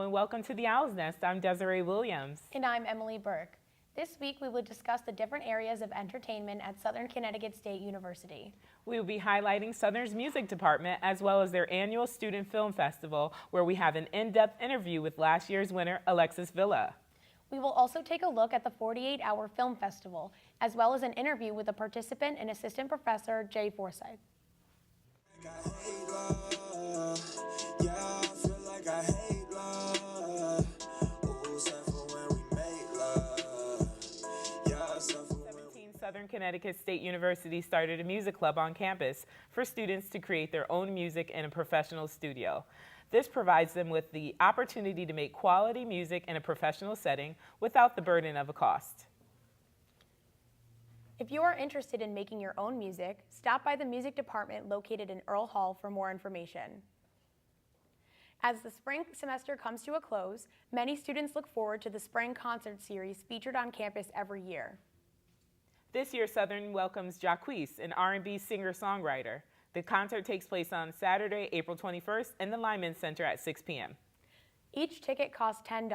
and welcome to the Owl's Nest. I'm Desiree Williams. And I'm Emily Burke. This week we will discuss the different areas of entertainment at Southern Connecticut State University. We will be highlighting Southern's music department as well as their annual Student Film Festival, where we have an in-depth interview with last year's winner, Alexis Villa. We will also take a look at the 48-hour film festival, as well as an interview with a participant and assistant professor, Jay Forsyth. Southern Connecticut State University started a music club on campus for students to create their own music in a professional studio. This provides them with the opportunity to make quality music in a professional setting without the burden of a cost. If you are interested in making your own music, stop by the music department located in Earl Hall for more information. As the spring semester comes to a close, many students look forward to the spring concert series featured on campus every year. This year, Southern welcomes Jacquees, an R&B singer-songwriter. The concert takes place on Saturday, April 21st in the Lyman Center at 6 p.m. Each ticket costs $10.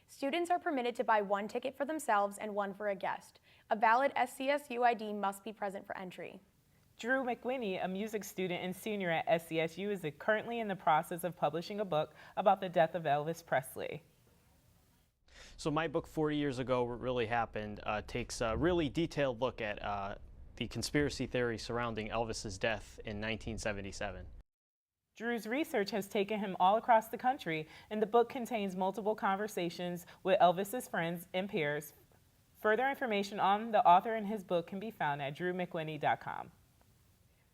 Students are permitted to buy one ticket for themselves and one for a guest. A valid SCSU ID must be present for entry. Drew McWhinney, a music student and senior at SCSU, is currently in the process of publishing a book about the death of Elvis Presley. So my book, 40 Years Ago, What Really Happened, takes a really detailed look at the conspiracy theory surrounding Elvis's death in 1977. Drew's research has taken him all across the country, and the book contains multiple conversations with Elvis's friends and peers. Further information on the author and his book can be found at drewmcwhinney.com.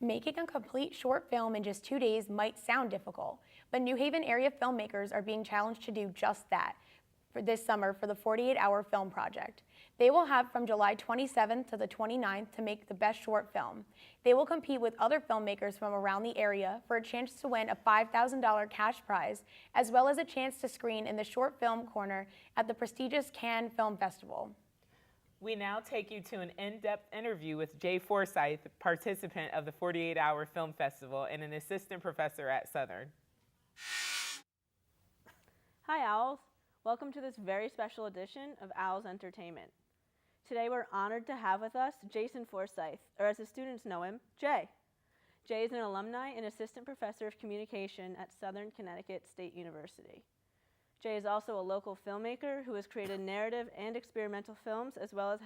Making a complete short film in just 2 days might sound difficult, but New Haven area filmmakers are being challenged to do just that for this summer for the 48-hour film project. They will have from July 27th to the 29th to make the best short film. They will compete with other filmmakers from around the area for a chance to win a $5,000 cash prize, as well as a chance to screen in the short film corner at the prestigious Cannes Film Festival. We now take you to an in-depth interview with Jay Forsyth, participant of the 48-hour film festival and an assistant professor at Southern. Hi, Owls. Welcome to this very special edition of Owls Entertainment. Today we're honored to have with us Jason Forsyth, or as the students know him, Jay. Jay is an alumni and assistant professor of communication at Southern Connecticut State University. Jay is also a local filmmaker who has created narrative and experimental films, as well as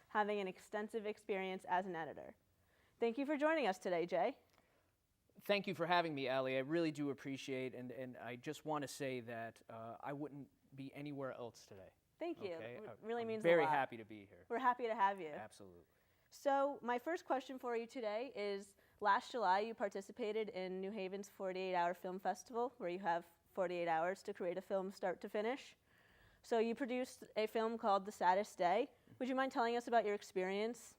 having an extensive experience as an editor. Thank you for joining us today, Jay. Thank you for having me, Allie. I really do appreciate, and I just want to say that I wouldn't be anywhere else today. Thank you. Okay? It really means very a lot. happy to be here. We're happy to have you. Absolutely. So my first question for you today is, last July you participated in New Haven's 48-hour film festival, where you have 48 hours to create a film start to finish. So you produced a film called The Saddest Day. Would you mind telling us about your experience?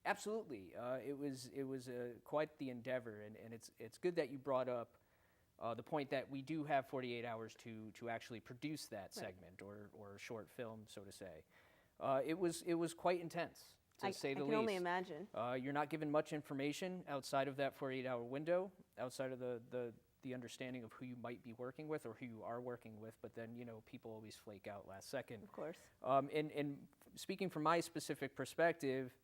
Absolutely. It was quite the endeavor, and it's good that you brought up the point that we do have 48 hours to actually produce that segment or short film, so to say. It was quite intense, to say the least. I can only imagine. You're not given much information outside of that 48-hour window, outside of the understanding of who you might be working with or who you are working with, but then, people always flake out last second. Of course. And speaking from my specific perspective,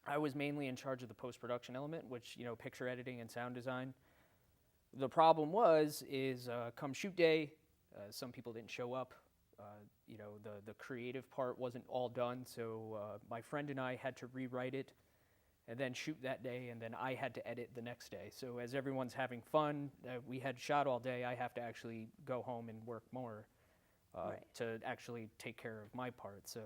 I was mainly in charge of the post-production element, which, picture editing and sound design. The problem is come shoot day, some people didn't show up. The creative part wasn't all done, so my friend and I had to rewrite it and then shoot that day, and then I had to edit the next day. So as everyone's having fun, we had shot all day, I have to actually go home and work more to actually take care of my part. So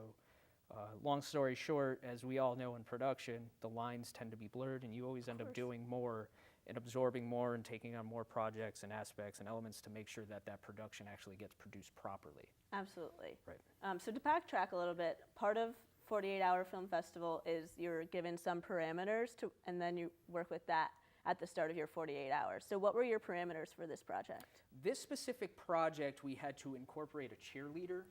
long story short, as we all know in production, the lines tend to be blurred, and you always end up doing more and absorbing more and taking on more projects and aspects and elements to make sure that that production actually gets produced properly. Absolutely. Right. So to backtrack a little bit, part of 48-hour film festival is you're given some parameters and then you work with that at the start of your 48 hours. So what were your parameters for this project? This specific project, we had to incorporate a cheerleader.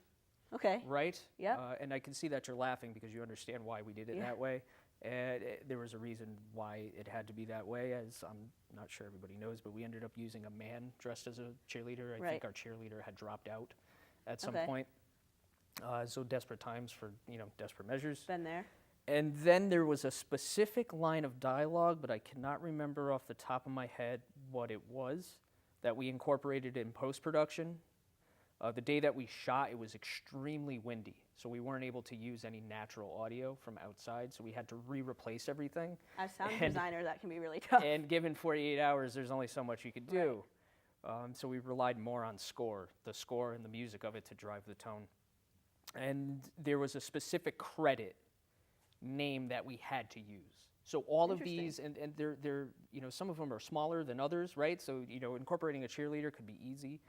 Okay. Right? Yeah. And I can see that you're laughing because you understand why we did it that way. And there was a reason why it had to be that way, as I'm not sure everybody knows, but we ended up using a man dressed as a cheerleader. I Right. think our cheerleader had dropped out at some Okay. point. So desperate times for, desperate measures. Been there. And then there was a specific line of dialogue, but I cannot remember off the top of my head what it was, that we incorporated in post-production. The day that we shot, it was extremely windy, so we weren't able to use any natural audio from outside, so we had to re-replace everything. As sound And- designer, that can be really tough. And given 48 hours, there's only so much you could do. So we relied more on the score and the music of it to drive the tone. And there was a specific credit name that we had to use. So all of these, and they're some of them are smaller than others, right? So, incorporating a cheerleader could be easy.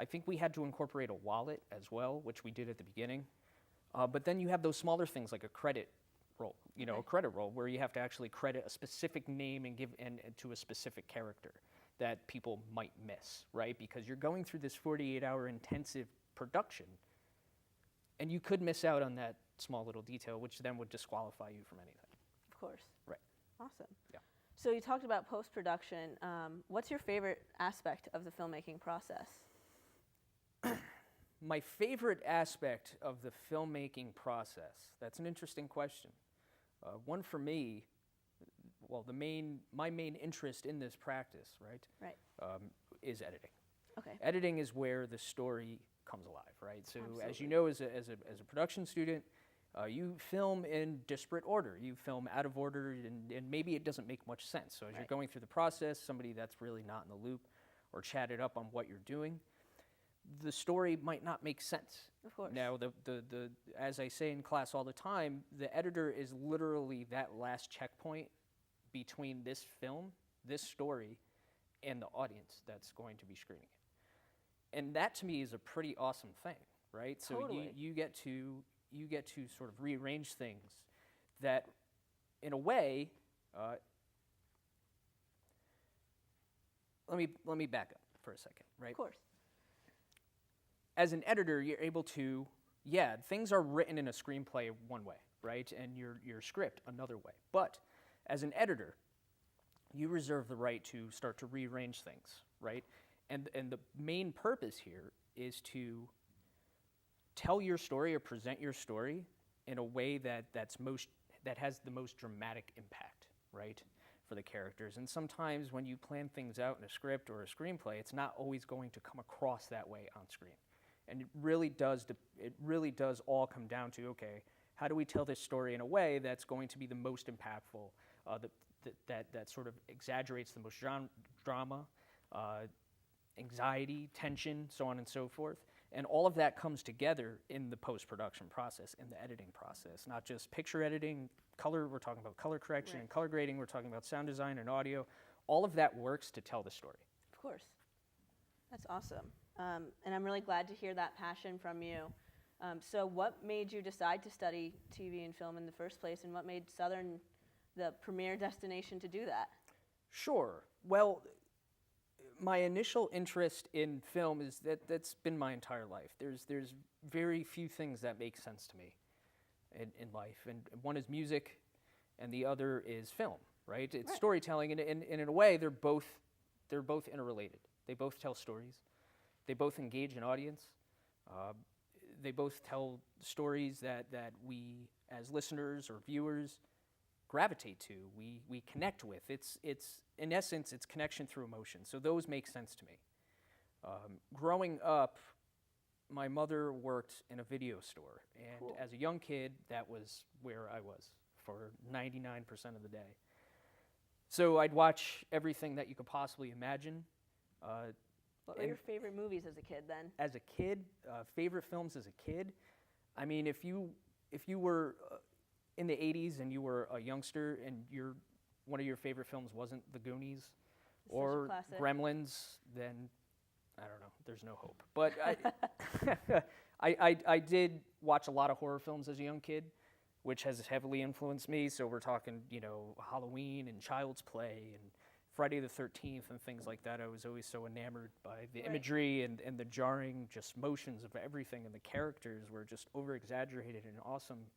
I think we had to incorporate a wallet as well, which we did at the beginning. But then you have those smaller things like a credit roll, a credit roll where you have to actually credit a specific name and give and to a specific character that people might miss, right? Because you're going through this 48-hour intensive production, and you could miss out on that small little detail, which then would disqualify you from anything. Of course. Right. Awesome. Yeah. So you talked about post-production. What's your favorite aspect of the filmmaking process? My favorite aspect of the filmmaking process, that's an interesting question. One for me, well, my main interest in this practice, right, Right. is editing. Okay. Editing is where the story comes alive, right? So as you Absolutely. know, as a production student, you film in disparate order. You film out of order, and maybe it doesn't make much sense. So as you're Right. going through the process, somebody that's really not in the loop or chatted up on what you're doing, the story might not make sense. Of course. Now, the as I say in class all the time, the editor is literally that last checkpoint between this film, this story, and the audience that's going to be screening it. And that to me is a pretty awesome thing, right? So Totally. you get to sort of rearrange things that, in a way, let me back up for a second, right? Of course. As an editor, you're able to, things are written in a screenplay one way, right? And your script another way. But as an editor, you reserve the right to start to rearrange things, right? And the main purpose here is to tell your story or present your story in a way that has the most dramatic impact, right, for the characters. And sometimes when you plan things out in a script or a screenplay, it's not always going to come across that way on screen. And it really does all come down to, okay, how do we tell this story in a way that's going to be the most impactful, that sort of exaggerates the most drama, anxiety, tension, so on and so forth. And all of that comes together in the post-production process, in the editing process, not just picture editing, color, we're talking about color correction Right. and color grading, we're talking about sound design and audio. All of that works to tell the story. Of course. That's awesome. And I'm really glad to hear that passion from you. So what made you decide to study TV and film in the first place, and what made Southern the premier destination to do that? Sure. Well, my initial interest in film is that's been my entire life. There's very few things that make sense to me in life, and one is music, and the other is film. Right? It's Right. storytelling, and in a way, they're both interrelated. They both tell stories. They both engage an audience. They both tell stories that we, as listeners or viewers, gravitate to, we connect with. It's in essence, it's connection through emotion. So those make sense to me. Growing up, my mother worked in a video store, and Cool. as a young kid, that was where I was for 99% of the day. So I'd watch everything that you could possibly imagine. What were your favorite movies as a kid then? As a kid, favorite films as a kid. I mean, if you were in the 80s and you were a youngster and one of your favorite films wasn't The Goonies Such a or classic. Gremlins, then I don't know. There's no hope. But I did watch a lot of horror films as a young kid, which has heavily influenced me. So we're talking, Halloween and Child's Play and Friday the 13th and things like that. I was always so enamored by the Right. imagery and the jarring just motions of everything, and the characters were just over-exaggerated and awesome.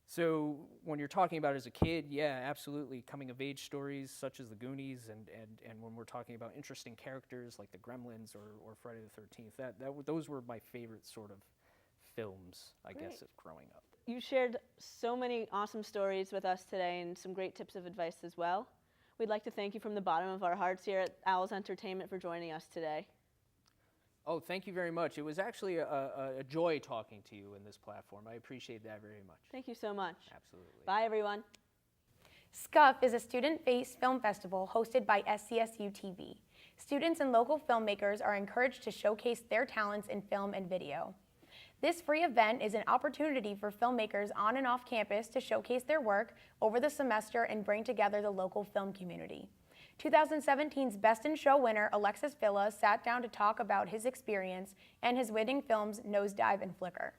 So when you're talking about as a kid, yeah, absolutely, coming of age stories such as the Goonies, and when we're talking about interesting characters like the Gremlins or Friday the 13th, those were my favorite sort of films, I guess, of growing up. You shared so many awesome stories with us today and some great tips of advice as well. We'd like to thank you from the bottom of our hearts here at Owls Entertainment for joining us today. Oh, thank you very much. It was actually a joy talking to you in this platform. I appreciate that very much. Thank you so much. Absolutely. Bye, everyone. SCUF is a student-based film festival hosted by SCSU TV. Students and local filmmakers are encouraged to showcase their talents in film and video. This free event is an opportunity for filmmakers on and off campus to showcase their work over the semester and bring together the local film community. 2017's Best in Show winner Alexis Villa sat down to talk about his experience and his winning films Nosedive and Flicker.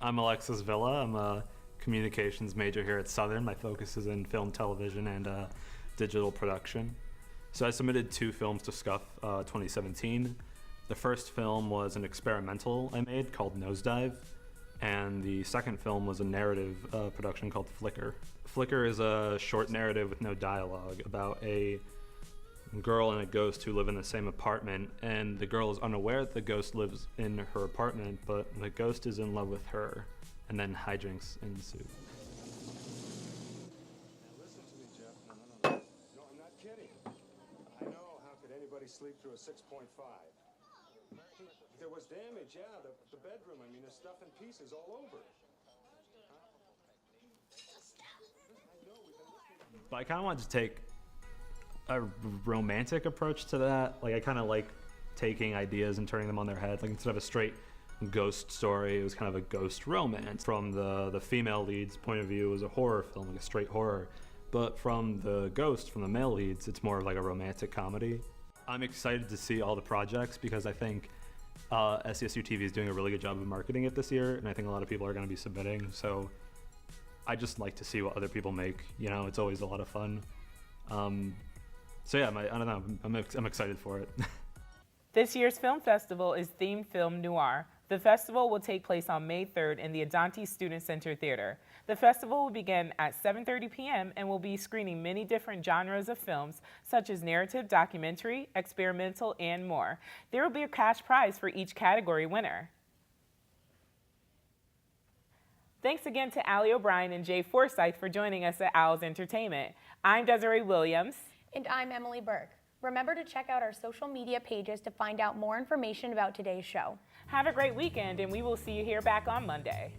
I'm Alexis Villa. I'm a communications major here at Southern. My focus is in film, television, and digital production. So I submitted 2 films to SCUF 2017. The first film was an experimental I made called Nosedive, and the second film was a narrative production called Flicker. Flicker is a short narrative with no dialogue about a girl and a ghost who live in the same apartment, and the girl is unaware that the ghost lives in her apartment, but the ghost is in love with her, and then hijinks ensue. Now listen to me, Jeff. No, I'm not kidding. I know, how could anybody sleep through a 6.5? There was damage, yeah, the bedroom. I mean, there's stuff in pieces all over. But I kind of wanted to take a romantic approach to that. Like, I kind of like taking ideas and turning them on their head. Like, instead of a straight ghost story, it was kind of a ghost romance. From the female lead's point of view, it was a horror film, like a straight horror. But from the ghost, from the male leads, it's more of like a romantic comedy. I'm excited to see all the projects because I think SCSU TV is doing a really good job of marketing it this year, and I think a lot of people are going to be submitting. So I just like to see what other people make. You know, it's always a lot of fun. So yeah, I don't know. I'm excited for it. This year's film festival is themed Film Noir. The festival will take place on May 3rd in the Adante Student Center Theater. The festival will begin at 7:30 p.m. and will be screening many different genres of films, such as narrative, documentary, experimental, and more. There will be a cash prize for each category winner. Thanks again to Allie O'Brien and Jay Forsyth for joining us at Owls Entertainment. I'm Desiree Williams. And I'm Emily Burke. Remember to check out our social media pages to find out more information about today's show. Have a great weekend, and we will see you here back on Monday.